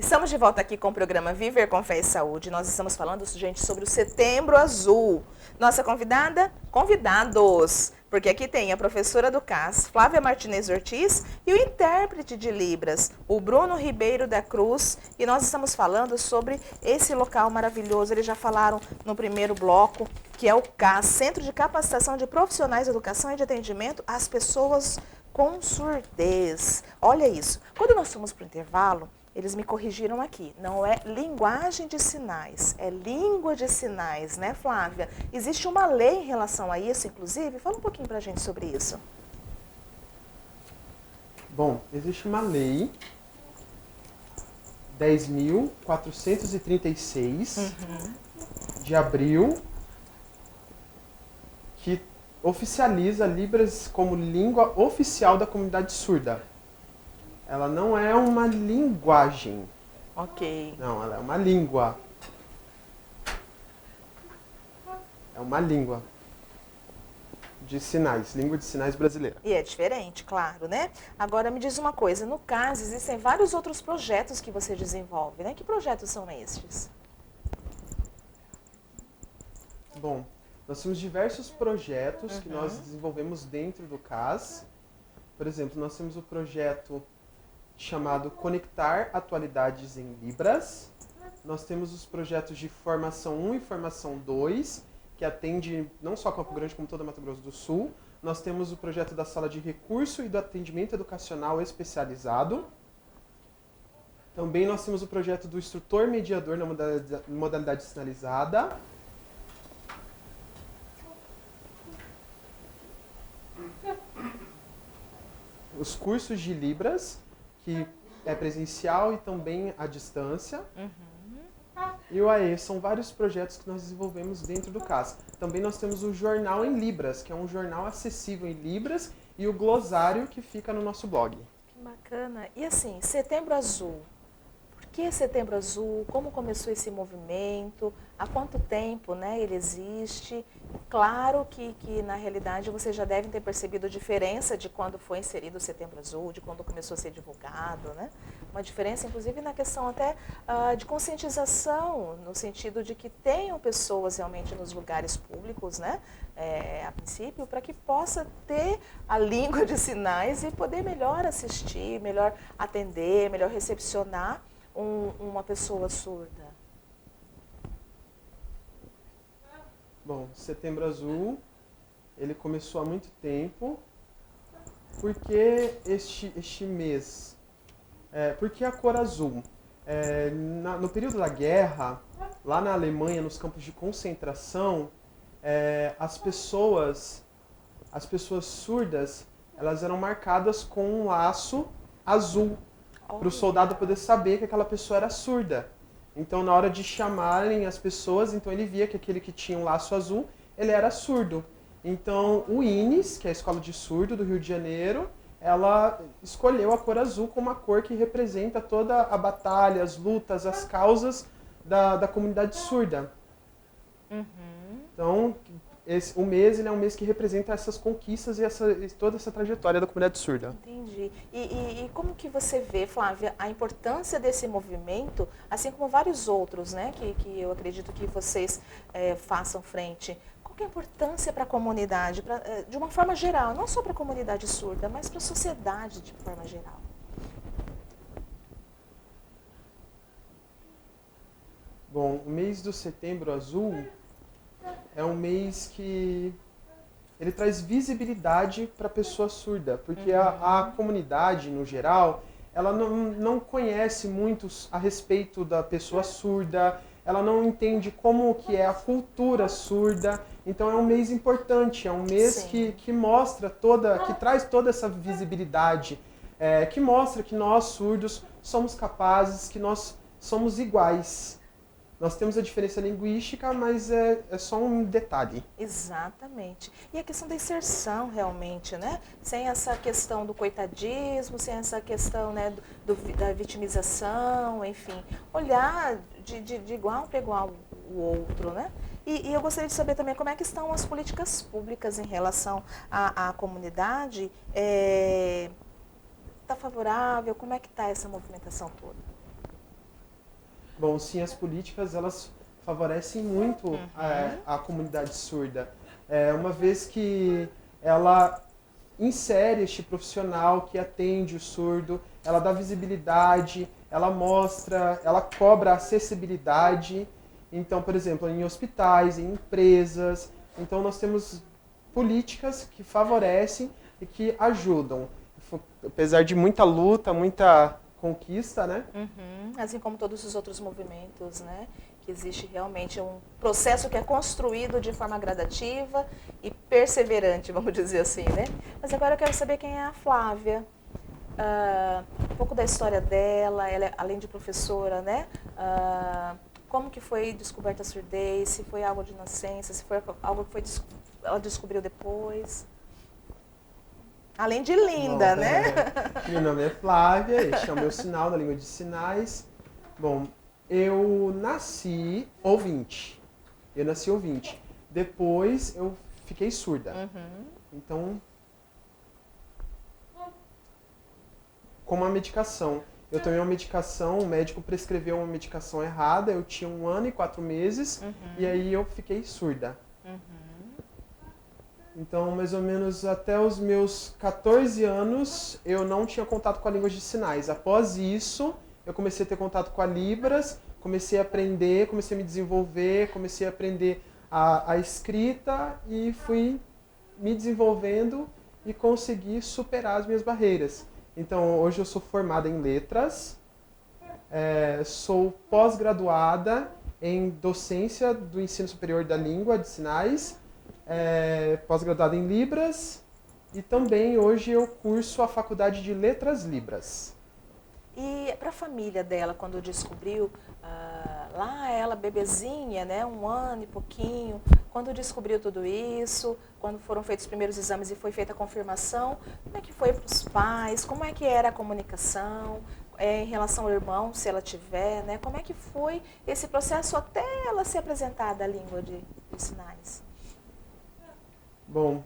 Estamos de volta aqui com o programa Viver com Fé e Saúde. Nós estamos falando, gente, sobre o Setembro Azul. Nossa convidada, convidados, porque aqui tem a professora do CAS, Flávia Martinez Ortiz, e o intérprete de Libras, o Bruno Ribeiro da Cruz. E nós estamos falando sobre esse local maravilhoso. Eles já falaram no primeiro bloco, que é o CAS, Centro de Capacitação de Profissionais de Educação e de Atendimento às Pessoas com Surdez. Olha isso. Quando nós fomos para o intervalo, eles me corrigiram aqui. Não é linguagem de sinais, é língua de sinais, né, Flávia? Existe uma lei em relação a isso, inclusive? Fala um pouquinho para a gente sobre isso. Bom, existe uma lei 10.436 de abril que oficializa Libras como língua oficial da comunidade surda. Ela não é uma linguagem. Ok. Não, ela é uma língua. É uma língua de sinais, língua de sinais brasileira. E é diferente, claro, né? Agora me diz uma coisa, no caso existem vários outros projetos que você desenvolve, né? Que projetos são estes? Bom, nós temos diversos projetos que nós desenvolvemos dentro do CAS. Por exemplo, nós temos o projeto chamado Conectar Atualidades em Libras. Nós temos os projetos de Formação 1 e Formação 2, que atende não só Campo Grande, como toda Mato Grosso do Sul. Nós temos o projeto da Sala de Recurso e do Atendimento Educacional Especializado. Também nós temos o projeto do Instrutor Mediador na modalidade sinalizada. Os cursos de Libras, que é presencial e também à distância. E o AE, são vários projetos que nós desenvolvemos dentro do CAS. Também nós temos o Jornal em Libras, que é um jornal acessível em Libras, e o glossário que fica no nosso blog. Que bacana. E assim, Setembro Azul. Por que Setembro Azul? Como começou esse movimento? Há quanto tempo, né, ele existe? Claro que na realidade vocês já devem ter percebido a diferença de quando foi inserido o Setembro Azul, de quando começou a ser divulgado, né? Uma diferença, inclusive, na questão até de conscientização, no sentido de que tenham pessoas realmente nos lugares públicos, né? A princípio, para que possa ter a língua de sinais e poder melhor assistir, melhor atender, melhor recepcionar uma pessoa surda. Bom, Setembro Azul, ele começou há muito tempo. Por que este mês? Por que a cor azul? No período da guerra, lá na Alemanha, nos campos de concentração, as pessoas surdas, elas eram marcadas com um laço azul, para o soldado poder saber que aquela pessoa era surda. Então, na hora de chamarem as pessoas, então ele via que aquele que tinha um laço azul, ele era surdo. Então, o INES, que é a Escola de Surdo do Rio de Janeiro, ela escolheu a cor azul como uma cor que representa toda a batalha, as lutas, as causas da comunidade surda. Então, o mês ele é um mês que representa essas conquistas e toda essa trajetória da comunidade surda. Entendi. E como que você vê, Flávia, a importância desse movimento, assim como vários outros, né, que eu acredito que vocês façam frente? Qual que é a importância para a comunidade, de uma forma geral, não só para a comunidade surda, mas para a sociedade de forma geral? Bom, o mês do Setembro Azul é um mês que ele traz visibilidade para a pessoa surda, porque a comunidade, no geral, ela não conhece muito a respeito da pessoa surda, ela não entende como que é a cultura surda, então é um mês importante, é um mês que mostra que traz toda essa visibilidade, que mostra que nós surdos somos capazes, que nós somos iguais. Nós temos a diferença linguística, mas é só um detalhe. Exatamente. E a questão da inserção, realmente, né? Sem essa questão do coitadismo, sem essa questão, né, da vitimização, enfim. Olhar de igual para igual o outro, né? E eu gostaria de saber também como é que estão as políticas públicas em relação à comunidade. Está favorável? Como é que está essa movimentação toda? Bom, sim, as políticas, elas favorecem muito a comunidade surda. Uma vez que ela insere este profissional que atende o surdo, ela dá visibilidade, ela mostra, ela cobra acessibilidade. Então, por exemplo, em hospitais, em empresas, então nós temos políticas que favorecem e que ajudam. Apesar de muita luta, muita conquista, né? Assim como todos os outros movimentos, né? Que existe realmente um processo que é construído de forma gradativa e perseverante, vamos dizer assim, né? Mas agora eu quero saber quem é a Flávia. Um pouco da história dela, ela, além de professora, né? Como que foi descoberta a surdez, se foi algo de nascença, se foi algo que ela descobriu depois. Além de linda, Bom, né? Meu nome é Flávia, este é o meu sinal da língua de sinais. Bom, eu nasci ouvinte. Depois eu fiquei surda. Então, com uma medicação. Eu tomei uma medicação, o médico prescreveu uma medicação errada, eu tinha 1 ano e 4 meses, e aí eu fiquei surda. Então, mais ou menos até os meus 14 anos, eu não tinha contato com a língua de sinais. Após isso, eu comecei a ter contato com a Libras, comecei a aprender, comecei a me desenvolver, comecei a aprender a escrita e fui me desenvolvendo e consegui superar as minhas barreiras. Então, hoje eu sou formada em letras, sou pós-graduada em docência do ensino superior da língua de sinais, pós-graduada em Libras e também hoje eu curso a faculdade de Letras Libras. E para a família dela, quando descobriu, lá ela bebezinha, né, 1 ano e pouquinho, quando descobriu tudo isso, quando foram feitos os primeiros exames e foi feita a confirmação, como é que foi para os pais, como é que era a comunicação em relação ao irmão, se ela tiver, né, como é que foi esse processo até ela se apresentar da língua de sinais? Bom,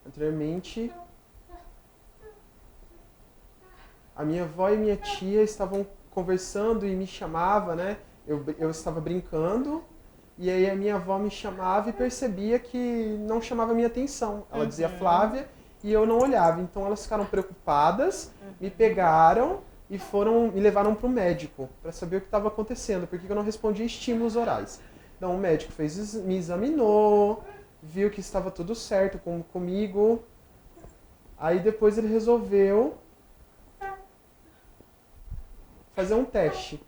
anteriormente, a minha avó e minha tia estavam conversando e me chamava, né? Eu estava brincando e aí a minha avó me chamava e percebia que não chamava a minha atenção. Ela dizia Flávia e eu não olhava. Então elas ficaram preocupadas, me pegaram e me levaram para o médico para saber o que estava acontecendo, porque eu não respondia estímulos orais. Então o médico me examinou, viu que estava tudo certo comigo. Aí depois ele resolveu fazer um teste.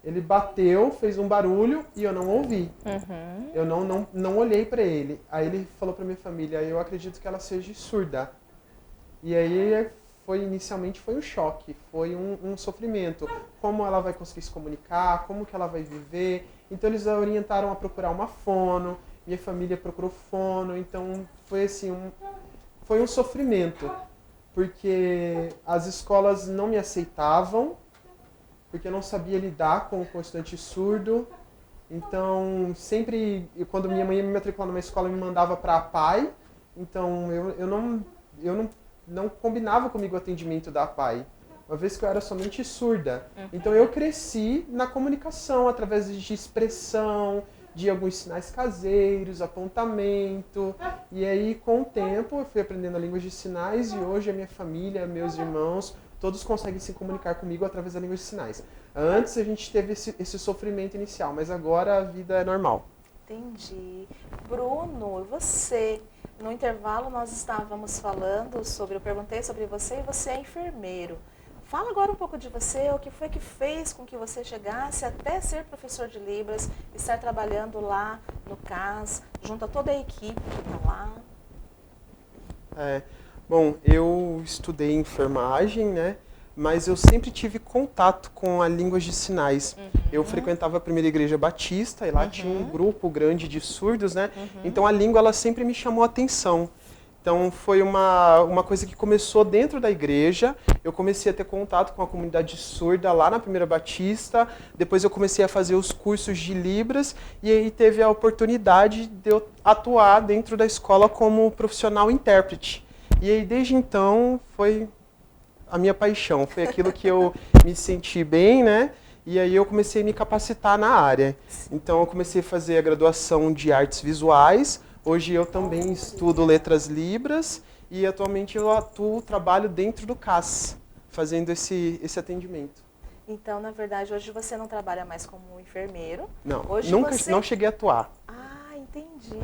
Ele bateu, fez um barulho e eu não ouvi. Eu não olhei para ele. Aí ele falou para minha família, eu acredito que ela seja surda. E aí inicialmente foi um choque, foi um sofrimento. Como ela vai conseguir se comunicar, como que ela vai viver. Então eles a orientaram a procurar uma fono, minha família procurou fono, então foi assim, foi um sofrimento. Porque as escolas não me aceitavam, porque eu não sabia lidar com o estudante surdo. Então, sempre, quando minha mãe ia me matricular numa escola, me mandava para a PAI. Então, eu não combinava comigo o atendimento da PAI, uma vez que eu era somente surda. Então, eu cresci na comunicação, através de expressão, de alguns sinais caseiros, apontamento. E aí, com o tempo, eu fui aprendendo a língua de sinais e hoje a minha família, meus irmãos, todos conseguem se comunicar comigo através da língua de sinais. Antes a gente teve esse sofrimento inicial, mas agora a vida é normal. Entendi. Bruno, e você? No intervalo nós estávamos falando sobre, eu perguntei sobre você e você é enfermeiro. Fala agora um pouco de você, o que foi que fez com que você chegasse até ser professor de Libras, estar trabalhando lá no CAS, junto a toda a equipe que está lá. Bom, eu estudei enfermagem, né? Mas eu sempre tive contato com a língua de sinais. Eu frequentava a primeira igreja batista e lá tinha um grupo grande de surdos, né? Então a língua ela sempre me chamou a atenção. Então foi uma coisa que começou dentro da igreja. Eu comecei a ter contato com a comunidade surda lá na primeira batista. Depois eu comecei a fazer os cursos de Libras e aí teve a oportunidade de eu atuar dentro da escola como profissional intérprete. E aí desde então foi a minha paixão, foi aquilo que eu me senti bem, né? E aí eu comecei a me capacitar na área. Então eu comecei a fazer a graduação de artes visuais. Hoje eu também estudo letras libras e atualmente eu trabalho dentro do CAS, fazendo esse atendimento. Então, na verdade, hoje você não trabalha mais como enfermeiro. Não, Hoje não cheguei a atuar. Ah, entendi.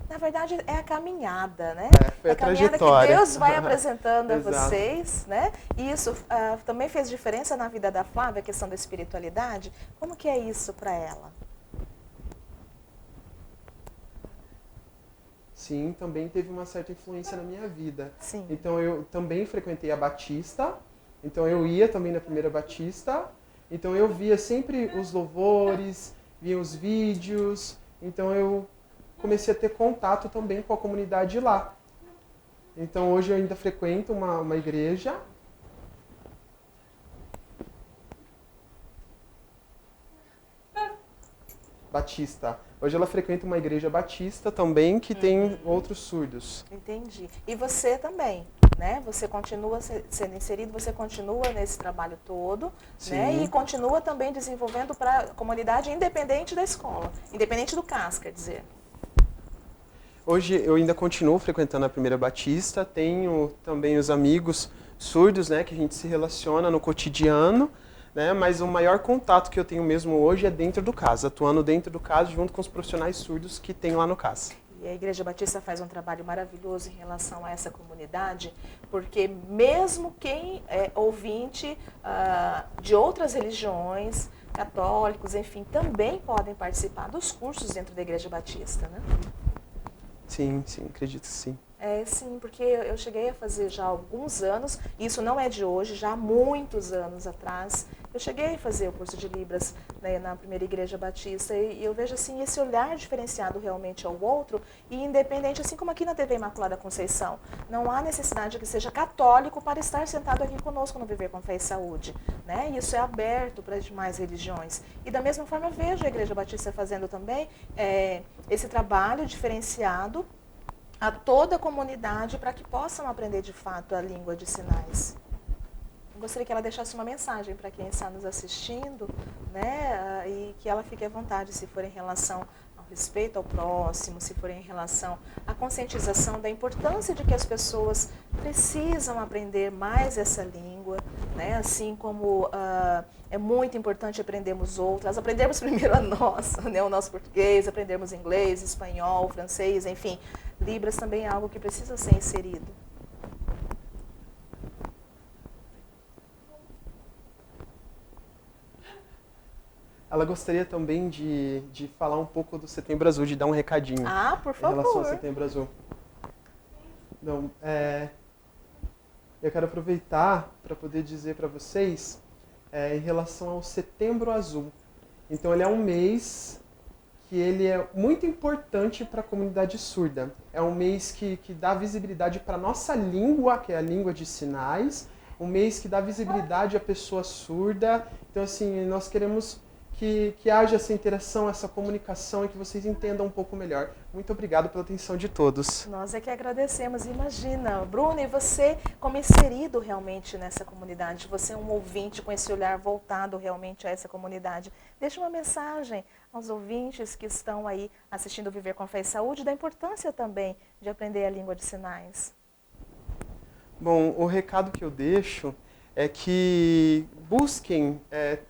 Na verdade, é a caminhada, né? Foi a caminhada trajetória. que Deus vai apresentando a Exato. vocês, né? E isso também fez diferença na vida da Flávia, a questão da espiritualidade. Como que é isso para ela? Sim, também teve uma certa influência na minha vida. Sim. Então eu também frequentei a Batista, então eu ia também na primeira Batista, então eu via sempre os louvores, via os vídeos, então eu comecei a ter contato também com a comunidade lá. Então hoje eu ainda frequento uma igreja. Batista. Hoje ela frequenta uma igreja batista também, que tem outros surdos. Entendi. E você também, né? Você continua sendo inserido, você continua nesse trabalho todo, né? E continua também desenvolvendo para a comunidade independente da escola, independente do CAS, quer dizer. Hoje eu ainda continuo frequentando a Primeira Batista, tenho também os amigos surdos, né, que a gente se relaciona no cotidiano, né, mas o maior contato que eu tenho mesmo hoje é dentro do CAS, atuando dentro do CAS junto com os profissionais surdos que tem lá no CAS. E a Igreja Batista faz um trabalho maravilhoso em relação a essa comunidade, porque mesmo quem é ouvinte de outras religiões, católicos, enfim, também podem participar dos cursos dentro da Igreja Batista, né? Sim, acredito que sim. Sim, porque eu cheguei a fazer já há alguns anos, isso não é de hoje, já há muitos anos atrás, eu cheguei a fazer o curso de Libras, né, na primeira Igreja Batista e eu vejo assim esse olhar diferenciado realmente ao outro e independente, assim como aqui na TV Imaculada Conceição, não há necessidade que seja católico para estar sentado aqui conosco no Viver com Fé e Saúde, né? Isso é aberto para as demais religiões. E da mesma forma eu vejo a Igreja Batista fazendo também esse trabalho diferenciado a toda a comunidade para que possam aprender de fato a língua de sinais. Eu gostaria que ela deixasse uma mensagem para quem está nos assistindo, né, e que ela fique à vontade se for em relação ao respeito ao próximo, se for em relação à conscientização da importância de que as pessoas precisam aprender mais essa língua, né, assim como é muito importante aprendermos outras, aprendermos primeiro a nossa, né, o nosso português, aprendermos inglês, espanhol, francês, enfim, Libras também é algo que precisa ser inserido. Ela gostaria também de falar um pouco do Setembro Azul, de dar um recadinho. Por favor. Em relação ao Setembro Azul. Não, eu quero aproveitar para poder dizer para vocês em relação ao Setembro Azul. Então ele é um mês que ele é muito importante para a comunidade surda. É um mês que dá visibilidade para a nossa língua, que é a língua de sinais. Um mês que dá visibilidade à pessoa surda. Então, assim, nós queremos que haja essa interação, essa comunicação e que vocês entendam um pouco melhor. Muito obrigado pela atenção de todos. Nós é que agradecemos. Imagina, Bruno, e você como inserido realmente nessa comunidade, você é um ouvinte com esse olhar voltado realmente a essa comunidade. Deixa uma mensagem aos ouvintes que estão aí assistindo Viver com Fé e Saúde da importância também de aprender a língua de sinais. Bom, o recado que eu deixo é que busquem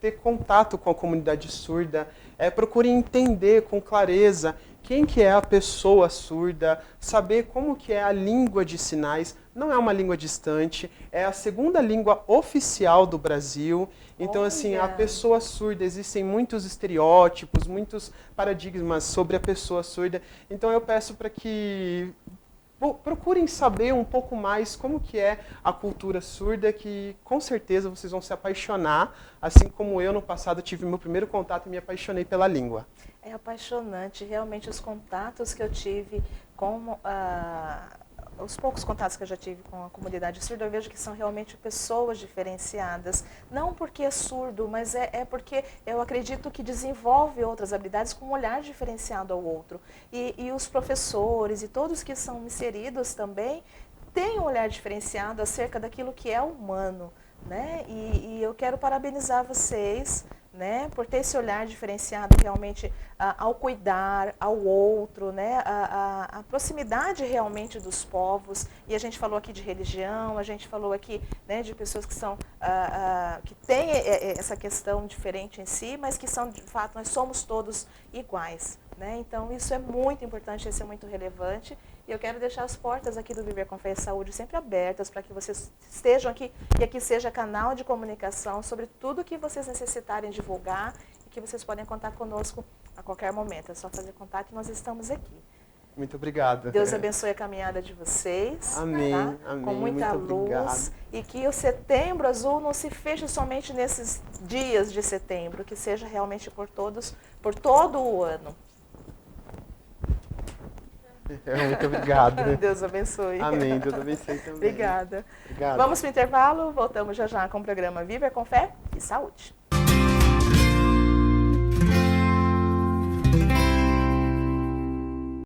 ter contato com a comunidade surda, procurem entender com clareza quem que é a pessoa surda, saber como que é a língua de sinais. Não é uma língua distante, é a segunda língua oficial do Brasil. Então, assim, a pessoa surda, existem muitos estereótipos, muitos paradigmas sobre a pessoa surda. Então, eu peço para que procurem saber um pouco mais como que é a cultura surda, que com certeza vocês vão se apaixonar, assim como eu no passado tive meu primeiro contato e me apaixonei pela língua. É apaixonante, realmente os contatos que eu tive com os poucos contatos que eu já tive com a comunidade surda, eu vejo que são realmente pessoas diferenciadas. Não porque é surdo, mas é porque eu acredito que desenvolve outras habilidades com um olhar diferenciado ao outro. E os professores e todos que são inseridos também têm um olhar diferenciado acerca daquilo que é humano, né? E eu quero parabenizar vocês, né, por ter esse olhar diferenciado realmente ao cuidar ao outro, né, a proximidade realmente dos povos. E a gente falou aqui de religião, a gente falou aqui, né, de pessoas que são que têm essa questão diferente em si, mas que são, de fato, nós somos todos iguais, né? Então isso é muito importante, isso é muito relevante. E eu quero deixar as portas aqui do Viver com Fé e Saúde sempre abertas para que vocês estejam aqui e aqui seja canal de comunicação sobre tudo que vocês necessitarem divulgar e que vocês podem contar conosco a qualquer momento. É só fazer contato e nós estamos aqui. Muito obrigado. Deus abençoe a caminhada de vocês. Amém, tá? amém. Com muita muito luz. obrigado. E que o Setembro Azul não se feche somente nesses dias de setembro, que seja realmente por todos, por todo o ano. Muito obrigado. Deus abençoe. Amém. Deus abençoe também. Obrigada. Obrigado. Vamos para o intervalo, voltamos já já com o programa Viver com Fé e Saúde.